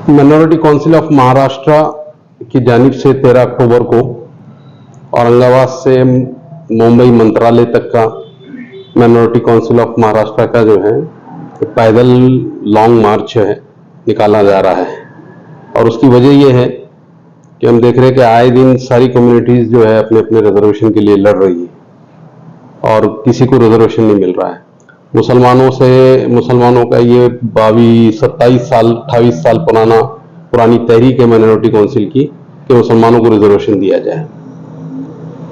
Minority council of Maharashtra की जानिब से 13 अक्टूबर को औरंगाबाद से मुंबई मंत्रालय तक का माइनॉरिटी काउंसिल ऑफ महाराष्ट्र का जो है पैदल लॉन्ग मार्च है निकाला जा रहा है। और उसकी वजह यह है कि हम देख रहे हैं कि आए दिन सारी कम्युनिटीज जो है अपने अपने रिजर्वेशन के लिए लड़ रही है और किसी को रिजर्वेशन नहीं मिल रहा है। मुसलमानों का ये 27 साल 28 साल पुरानी तहरीक है माइनॉरिटी काउंसिल की कि मुसलमानों को रिजर्वेशन दिया जाए।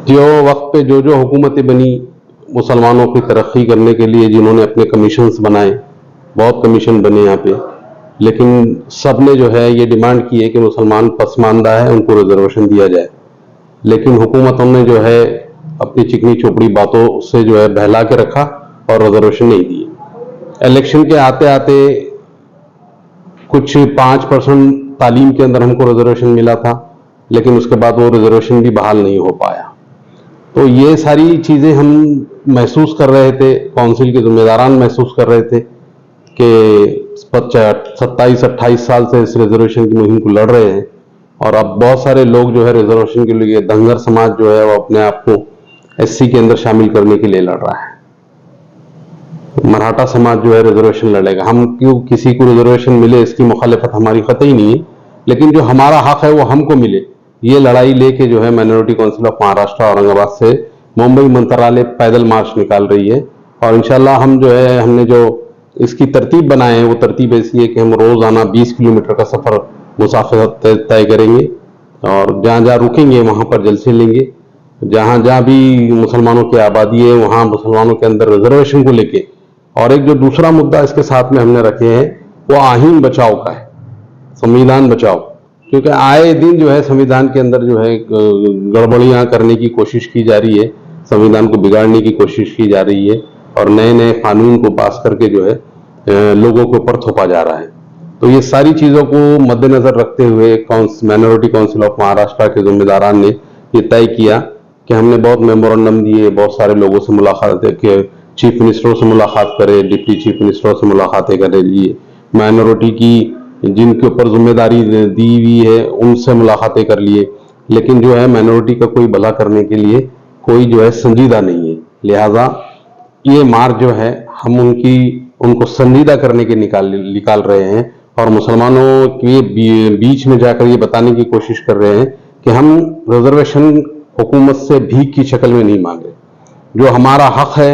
जो वक्त पे जो हुकूमतें बनी मुसलमानों की तरक्की करने के लिए, जिन्होंने अपने कमीशंस बनाए, बहुत कमीशन बने यहाँ पे, लेकिन सब ने जो है ये डिमांड की है कि मुसलमान पसमानदा है, उनको रिजर्वेशन दिया जाए। लेकिन हुकूमतों ने जो है अपनी चिकनी चोपड़ी बातों से जो है बहला के रखा और रिजर्वेशन नहीं दिए। इलेक्शन के आते आते कुछ 5% तालीम के अंदर हमको रिजर्वेशन मिला था, लेकिन उसके बाद वो रिजर्वेशन भी बहाल नहीं हो पाया। तो ये सारी चीजें हम महसूस कर रहे थे, काउंसिल के जिम्मेदारान महसूस कर रहे थे कि 27-28 साल से इस रिजर्वेशन की मुहिम को लड़ रहे हैं और अब बहुत सारे लोग जो है रिजर्वेशन के लिए, धनगर समाज जो है वो अपने आप को SC के अंदर शामिल करने के लिए लड़ रहा है। मराठा समाज जो है रिजर्वेशन लड़ेगा। हम क्यों किसी को रिजर्वेशन मिले इसकी मुखालिफत हमारी कतई नहीं है, लेकिन जो हमारा हक है वो हमको मिले, ये लड़ाई लेके जो है minority council of Maharashtra Aurangabad से मुंबई मंत्रालय पैदल मार्च निकाल रही है। और इंशाल्लाह हम जो है, हमने जो इसकी तरतीब बनाए हैं वो तरतीब ऐसी है कि हम रोजाना 20 किलोमीटर का सफर मुसाफिर तय करेंगे और जहाँ जहाँ रुकेंगे वहां पर जलसे लेंगे। जहाँ जहाँ भी मुसलमानों की आबादी है वहां मुसलमानों के अंदर रिजर्वेशन को लेके, और एक जो दूसरा मुद्दा इसके साथ में हमने रखे हैं वो आहीन बचाओ का है, संविधान बचाओ। क्योंकि आए दिन जो है संविधान के अंदर जो है गड़बड़ियां करने की कोशिश की जा रही है, संविधान को बिगाड़ने की कोशिश की जा रही है और नए नए कानून को पास करके जो है लोगों के ऊपर थोपा जा रहा है। तो ये सारी चीजों को मद्देनजर रखते हुए माइनॉरिटी काउंसिल ऑफ महाराष्ट्र के जिम्मेदारान ने ये तय किया कि हमने बहुत मेमोरेंडम दिए, बहुत सारे लोगों से मुलाकात के, चीफ मिनिस्टरों से मुलाकात करे, डिप्टी चीफ मिनिस्टरों से मुलाकातें कर लिए, माइनॉरिटी की जिनके ऊपर जिम्मेदारी दी हुई है उनसे मुलाकातें कर लिए, लेकिन जो है माइनॉरिटी का कोई भला करने के लिए कोई जो है संजीदा नहीं है। लिहाजा ये मार्च जो है हम उनको संजीदा करने के निकाल रहे हैं और मुसलमानों के बीच में जाकर ये बताने की कोशिश कर रहे हैं कि हम रिजर्वेशन हुकूमत से भीख की शक्ल में नहीं मांग रहे, जो हमारा हक है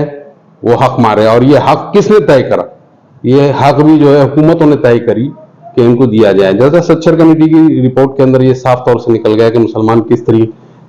वो हक मारे। और ये हक किसने तय करा? ये हक भी जो है हुकूमतों ने तय करी कि इनको दिया जाए। जैसा सच्चर कमेटी की रिपोर्ट के अंदर ये साफ तौर से निकल गया कि मुसलमान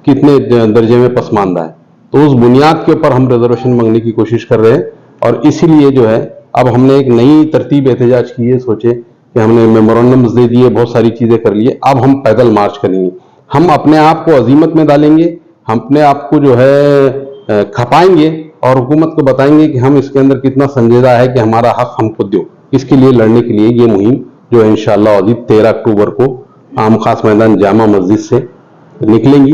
कितने दर्जे में पसमानदा है, तो उस बुनियाद के ऊपर हम रिजर्वेशन मांगने की कोशिश कर रहे हैं। और इसीलिए जो है अब हमने एक नई तरतीब एहतजाज की है, सोचे कि हमने मेमोरेंडम्स दे दिए, बहुत सारी चीजें कर लिए, अब हम पैदल मार्च करेंगे। हम अपने आप को अजीमत में डालेंगे, हम अपने आप को जो है खपाएंगे और हुकूमत को बताएंगे कि हम इसके अंदर कितना संजीदा है कि हमारा हक हमको दो। इसके लिए लड़ने के लिए ये मुहिम जो है इंशाअल्लाह अजीज 13 अक्टूबर को आम खास मैदान जामा मस्जिद से निकलेंगी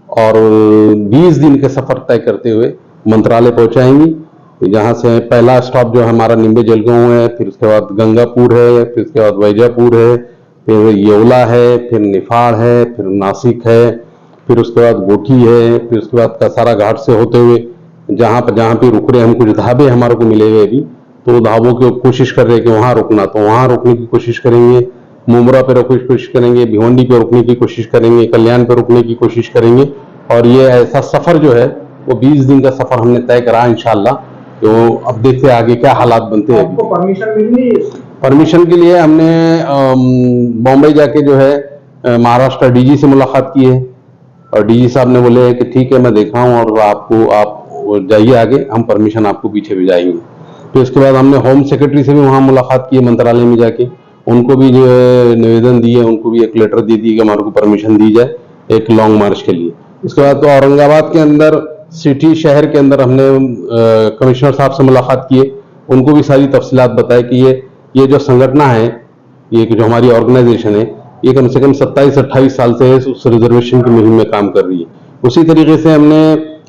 और 20 दिन के सफर तय करते हुए मंत्रालय पहुंचाएंगी। जहां से पहला स्टॉप जो हमारा निम्बे जलगांव है, फिर उसके बाद गंगापुर है, फिर उसके बाद वैजापुर है, फिर येवला है, फिर निफाड़ है, फिर नासिक है, फिर उसके बाद गोठी है, फिर उसके बाद कसारा घाट से होते हुए जहां पे रुक रहे, हम कुछ ढाबे हमारे को मिले हुए अभी, तो ढाबों की कोशिश कर रहे हैं कि वहां रुकना, तो वहां रुकने की कोशिश करेंगे। मुमरा पे रुकने की कोशिश करेंगे, भिवंडी पे रुकने की कोशिश करेंगे, कल्याण पे रुकने की कोशिश करेंगे। और ये ऐसा सफर जो है वो 20 दिन का सफर हमने तय करा इंशाअल्लाह। तो अब देखते हैं आगे क्या हालात बनते हैं। आपको परमिशन मिली? परमिशन के लिए हमने बॉम्बे जाके जो है महाराष्ट्र DG से मुलाकात की है और DG साहब ने बोले कि ठीक है मैं देख रहा हूँ और आप जाइए आगे, हम परमिशन आपको पीछे भिजाएंगे। तो इसके बाद हमने होम सेक्रेटरी से भी वहाँ मुलाकात की है मंत्रालय में जाके, उनको भी जो है निवेदन दिए, उनको भी एक लेटर दे दी कि हमारे को परमिशन दी जाए एक लॉन्ग मार्च के लिए। इसके बाद तो औरंगाबाद के अंदर सिटी शहर के अंदर हमने कमिश्नर साहब से मुलाकात किए, उनको भी सारी तफसीलात बताए कि ये जो संगठना है, ये जो हमारी ऑर्गेनाइजेशन है, ये कम से कम 27-28 साल से उस रिजर्वेशन की मुहिम में काम कर रही है। उसी तरीके से हमने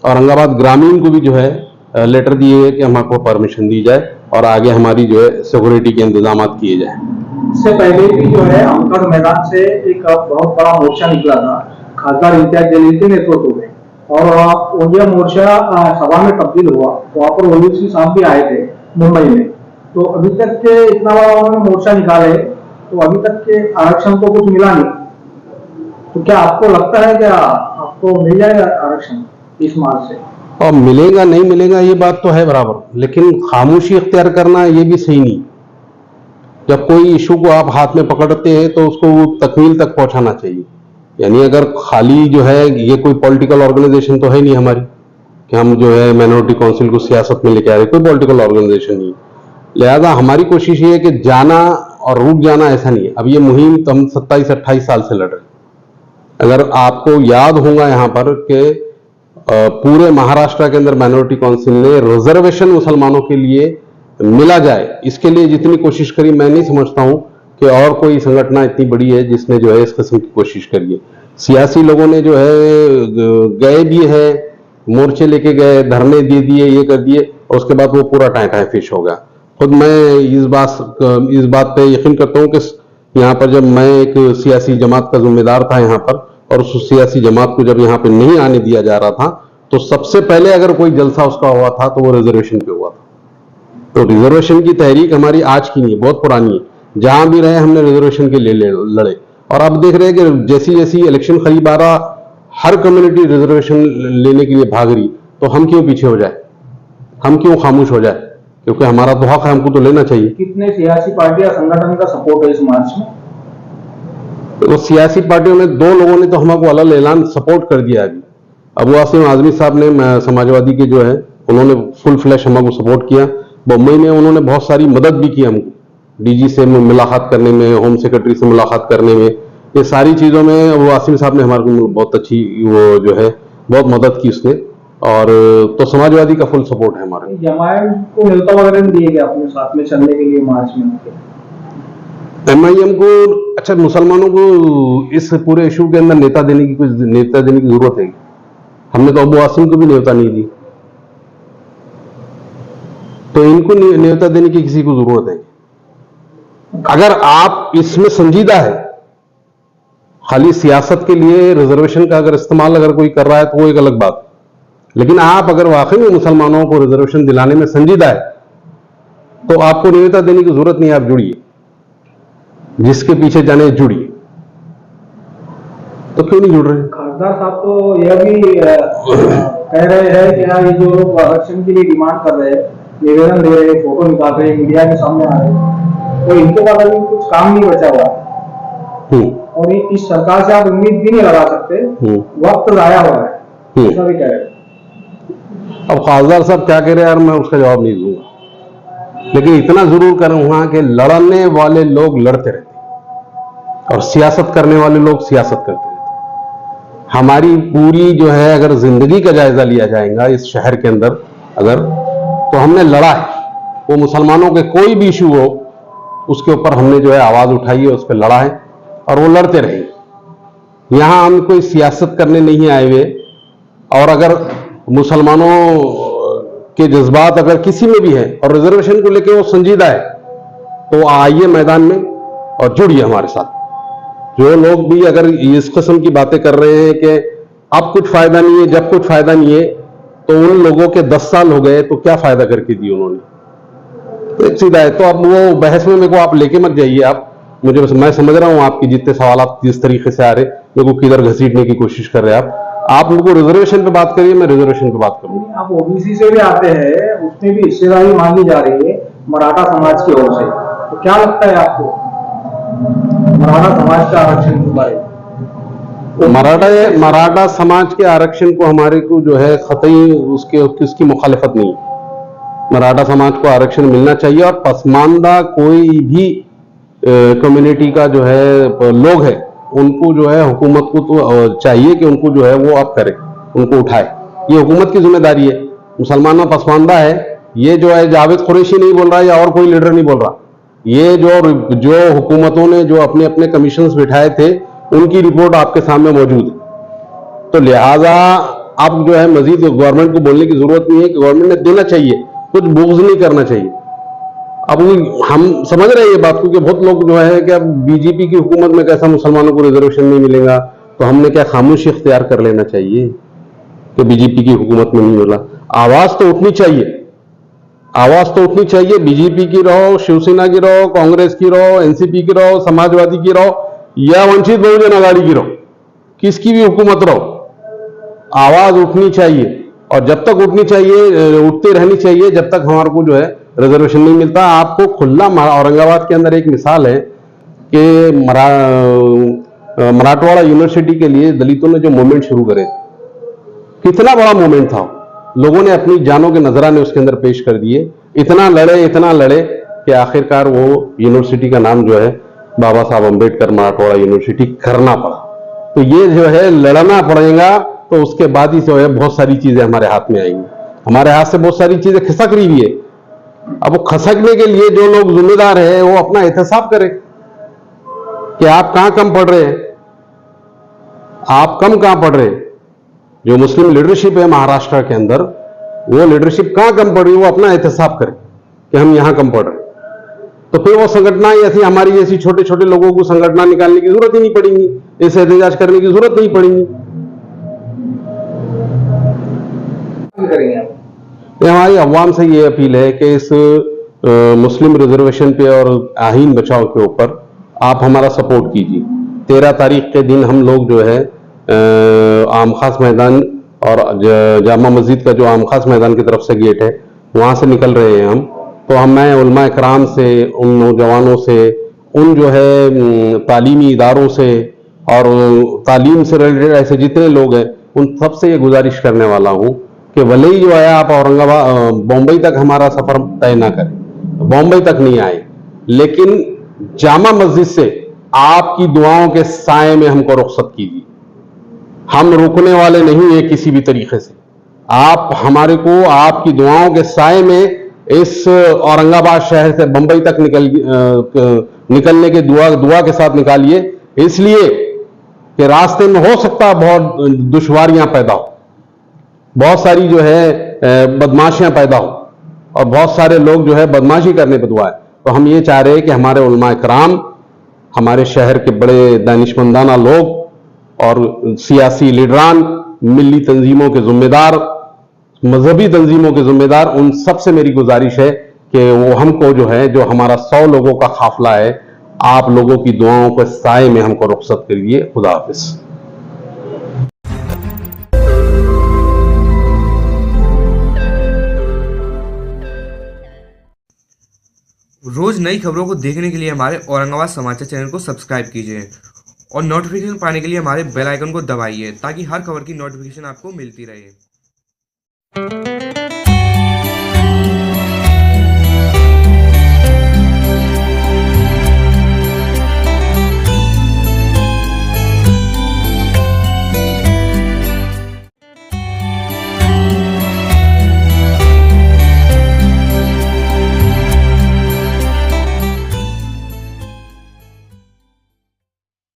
औरंगाबाद ग्रामीण को भी जो है लेटर दिए कि हमको परमिशन दी जाए और आगे हमारी जो है सिक्योरिटी के इंतजाम किए जाए। इससे पहले भी जो है अंकर मैदान से एक बहुत बड़ा मोर्चा निकला था खासदार इम्तियाज जलील के नेतृत्व में, और यह मोर्चा सभा में तब्दील हुआ। वहां पर ओवैसी साहब भी आए थे मुंबई में। तो अभी तक के इतना बड़ा उन्होंने मोर्चा निकाले, तो अभी तक के आरक्षण तो कुछ मिला नहीं। तो क्या आपको लगता है क्या आपको मिल जाएगा आरक्षण इस मार्च से? और मिलेगा नहीं मिलेगा ये बात तो है बराबर, लेकिन खामोशी इख्तियार करना ये भी सही नहीं। जब कोई इशू को आप हाथ में पकड़ते हैं तो उसको तकमील तक पहुंचाना चाहिए। यानी अगर खाली जो है ये कोई पॉलिटिकल ऑर्गेनाइजेशन तो है नहीं हमारी कि हम जो है माइनॉरिटी काउंसिल को सियासत में लेके आ रहे, कोई पॉलिटिकल ऑर्गेनाइजेशन नहीं। लिहाजा हमारी कोशिश ये है कि जाना और रुक जाना ऐसा नहीं है। अब ये मुहिम तो हम 27-28 साल से लड़ रहे हैं। अगर आपको याद होगा यहाँ पर कि पूरे महाराष्ट्र के अंदर माइनॉरिटी काउंसिल ने रिजर्वेशन मुसलमानों के लिए मिला जाए, इसके लिए जितनी कोशिश करी, मैं नहीं समझता हूं कि और कोई संगठन इतनी बड़ी है जिसने जो है इस किस्म की कोशिश करी है। सियासी लोगों ने जो है गए भी है, मोर्चे लेके गए, धरने दे दिए, ये कर दिए, और उसके बाद वो पूरा टाइम फिश हो गया। खुद मैं इस बात पे यकीन करता हूं कि यहाँ पर जब मैं एक सियासी जमात का जिम्मेदार था यहाँ पर, और उस सियासी जमात को जब यहाँ पे नहीं आने दिया जा रहा था, तो सबसे पहले अगर कोई जलसा उसका हुआ था तो वो रिजर्वेशन पे हुआ था। तो रिजर्वेशन की तहरीक हमारी आज की नहीं है, बहुत पुरानी है। जहां भी रहे हमने रिजर्वेशन के लिए लड़े, और अब देख रहे हैं कि जैसी जैसी इलेक्शन करीब आ रहा, हर कम्युनिटी रिजर्वेशन लेने के लिए भाग रही, तो हम क्यों पीछे हो जाए, हम क्यों खामोश हो जाए? क्योंकि हमारा तो हक है, हमको तो लेना चाहिए। कितने सियासी पार्टियां संगठन का सपोर्ट है इस मार्च में? तो सियासी पार्टियों में 2 लोगों ने तो हमको अलग ऐलान सपोर्ट कर दिया अभी। अबू आसिम आजमी साहब ने समाजवादी के जो है उन्होंने फुल फ्लैश हमको सपोर्ट किया। बम्बई में उन्होंने बहुत सारी मदद भी की हमको, डीजी से मुलाकात करने में, होम सेक्रेटरी से मुलाकात करने में, ये सारी चीजों में अबू आसिम साहब ने हमारे को बहुत अच्छी वो जो है बहुत मदद की उसने। और तो समाजवादी का फुल सपोर्ट है हमारा। जमायत को न्योता वगैरह दिए गए अपने साथ में चलने के लिए मार्च में? MIM को, अच्छा, मुसलमानों को इस पूरे इशू के अंदर नेता देने की जरूरत है? हमने तो अबू आसिम को भी न्योता नहीं दी, तो इनको न्योता देने की किसी को जरूरत है? अगर आप इसमें संजीदा है, खाली सियासत के लिए रिजर्वेशन का अगर इस्तेमाल अगर कोई कर रहा है तो वो एक अलग बात, लेकिन आप अगर वाकई में मुसलमानों को रिजर्वेशन दिलाने में संजीदा है तो आपको न्योता देने की जरूरत नहीं है। आप जुड़िए, जिसके पीछे जाने जुड़िए। तो क्यों नहीं जुड़ रहे? खासदार साहब तो यह भी कह रहे हैं कि ये जो लोग आरक्षण के लिए डिमांड कर रहे हैं, निवेदन दे रहे हैं, फोटो निकाल रहे हैं, मीडिया के सामने आ रहे हैं, तो इनके बाद अभी कुछ काम नहीं बचा हुआ, और इस सरकार से आप उम्मीद भी नहीं लगा सकते, वक्त जाया हुआ है, ऐसा भी कह रहे हैं। अब खासदार साहब क्या कह रहे हैं यार, मैं उसका जवाब नहीं दूंगा, लेकिन इतना जरूर करूंगा कि लड़ने वाले लोग लड़ते रहते और सियासत करने वाले लोग सियासत करते रहते। हमारी पूरी जो है अगर जिंदगी का जायजा लिया जाएगा इस शहर के अंदर अगर, तो हमने लड़ा है। वो मुसलमानों के कोई भी इशू हो उसके ऊपर हमने जो है आवाज उठाई है, उस पर लड़ा है और वो लड़ते रहेंगे। यहां हम कोई सियासत करने नहीं आए हुए, और अगर मुसलमानों के जज्बात अगर किसी में भी है और रिजर्वेशन को लेकर वो संजीदा है तो आइए मैदान में और जुड़िए हमारे साथ। जो लोग भी अगर इस किस्म की बातें कर रहे हैं कि अब कुछ फायदा नहीं है, जब कुछ फायदा नहीं है, तो उन लोगों के 10 साल हो गए तो क्या फायदा करके दिए उन्होंने? तो एक सीधा है। तो अब वो बहस में मेरे को आप लेके मत जाइए। आप मुझे बस, मैं समझ रहा हूं आपकी जितने सवाल आप जिस तरीके से आ रहे, मेरे को किधर घसीटने की कोशिश कर रहे हैं आप लोगों को रिजर्वेशन पे बात करिए, मैं रिजर्वेशन पे बात करूंगा। आप ओबीसी से भी आते हैं, उसमें भी हिस्सेदारी मांगी जा रही है मराठा समाज की ओर से, तो क्या लगता है आपको मराठा समाज का आरक्षण के बारे में? मराठा समाज के आरक्षण को हमारे को जो है कतई उसकी मुखालिफत नहीं। मराठा समाज को आरक्षण मिलना चाहिए, और पसमानदा कोई भी कम्युनिटी का जो है लोग है उनको जो है हुकूमत को तो चाहिए कि उनको जो है वो आप करें, उनको उठाए। ये हुकूमत की जिम्मेदारी है। मुसलमान में पसमानदा है, ये जो है जावेद कुरैशी नहीं बोल रहा या और कोई लीडर नहीं बोल रहा, ये जो हुकूमतों ने जो अपने अपने कमीशंस बिठाए थे उनकी रिपोर्ट आपके सामने मौजूद है। तो लिहाजा अब जो है मजीद गवर्नमेंट को बोलने की जरूरत नहीं है कि गवर्नमेंट ने देना चाहिए, कुछ बुग़्ज़ नहीं करना चाहिए। अब हम समझ रहे हैं ये बात को कि बहुत लोग जो है कि अब बीजेपी की हुकूमत में कैसा मुसलमानों को रिजर्वेशन नहीं मिलेगा, तो हमने क्या खामोशी इख्तियार कर लेना चाहिए कि बीजेपी की हुकूमत में नहीं मिला? आवाज तो उठनी चाहिए, आवाज तो उठनी चाहिए। बीजेपी की रहो, शिवसेना की रहो, कांग्रेस की रहो, एनसीपी की रहो, समाजवादी की रहो या वंचित बहुजन आघाड़ी की रहो, किसकी भी हुकूमत रहो, आवाज उठनी चाहिए। और जब तक उठनी चाहिए, उठती रहनी चाहिए जब तक हमारे को जो है रिजर्वेशन नहीं मिलता। आपको खुला औरंगाबाद के अंदर एक मिसाल है कि मराठवाड़ा यूनिवर्सिटी के लिए दलितों ने जो मूवमेंट शुरू करे, कितना बड़ा मूवमेंट था। लोगों ने अपनी जानों के नजराने उसके अंदर पेश कर दिए, इतना लड़े कि आखिरकार वो यूनिवर्सिटी का नाम जो है बाबा साहब अंबेडकर मराठवाड़ा यूनिवर्सिटी करना पड़ा। तो ये जो है लड़ना पड़ेगा, तो उसके बाद ही जो है बहुत सारी चीजें हमारे हाथ में आएंगी। हमारे हाथ से बहुत सारी चीजें खिसक रही भी है। अब वो खसकने के लिए जो लोग जिम्मेदार है वो अपना एहतसाब करें कि आप कहां कम पढ़ रहे हैं, आप कम कहां पढ़ रहे हैं। जो मुस्लिम लीडरशिप है महाराष्ट्र के अंदर, वो लीडरशिप कहां कम पड़ रही है, वो अपना एहतसाब करे कि हम यहां कम पढ़ रहे हैं। तो फिर वो संगठना ऐसी हमारी जैसी छोटे छोटे लोगों को संगठना निकालने की जरूरत ही नहीं पड़ेगी, इसे एहतजाज करने की जरूरत नहीं पड़ेगी। हमारी अवाम से ये अपील है कि इस मुस्लिम रिजर्वेशन पे और आहीन बचाव के ऊपर आप हमारा सपोर्ट कीजिए। 13 तारीख के दिन हम लोग जो है आम खास मैदान और जामा मस्जिद का जो आम खास मैदान की तरफ से गेट है वहां से निकल रहे हैं हम। तो मैं उलमा इकराम से, उन नौजवानों से, उन जो है तालीमी इदारों से और तालीम से रिलेटेड ऐसे जितने लोग हैं उन सब से ये गुजारिश करने वाला हूं कि भले ही जो है आप औरंगाबाद बॉम्बे तक हमारा सफर तय ना करें, बॉम्बे तक नहीं आए, लेकिन जामा मस्जिद से आपकी दुआओं के साए में हमको रुखसत कीजिए। हम रुकने वाले नहीं है किसी भी तरीके से। आप हमारे को आपकी दुआओं के साए में इस औरंगाबाद शहर से बंबई तक निकलने के दुआ के साथ निकालिए, इसलिए कि रास्ते में हो सकता है बहुत दुश्वारियां पैदा हो, बहुत सारी जो है बदमाशियां पैदा हो और बहुत सारे लोग जो है बदमाशी करने पर दुआ है। तो हम ये चाह रहे हैं कि हमारे उलमा इकराम, हमारे शहर के बड़े दानिशमंदाना लोग और सियासी लीडरान, मिली तंजीमों के जिम्मेदार, मजहबी तंजीमों के जिम्मेदार, उन सब से मेरी गुजारिश है कि वो हमको जो है, जो हमारा 100 लोगों का काफिला है, आप लोगों की दुआओं के साए में हमको रुखसत करिए। खुदा हाफिज। रोज नई खबरों को देखने के लिए हमारे औरंगाबाद समाचार चैनल को सब्सक्राइब कीजिए और नोटिफिकेशन पाने के लिए हमारे बेल आइकन को दबाइए ताकि हर खबर की नोटिफिकेशन आपको मिलती रहे।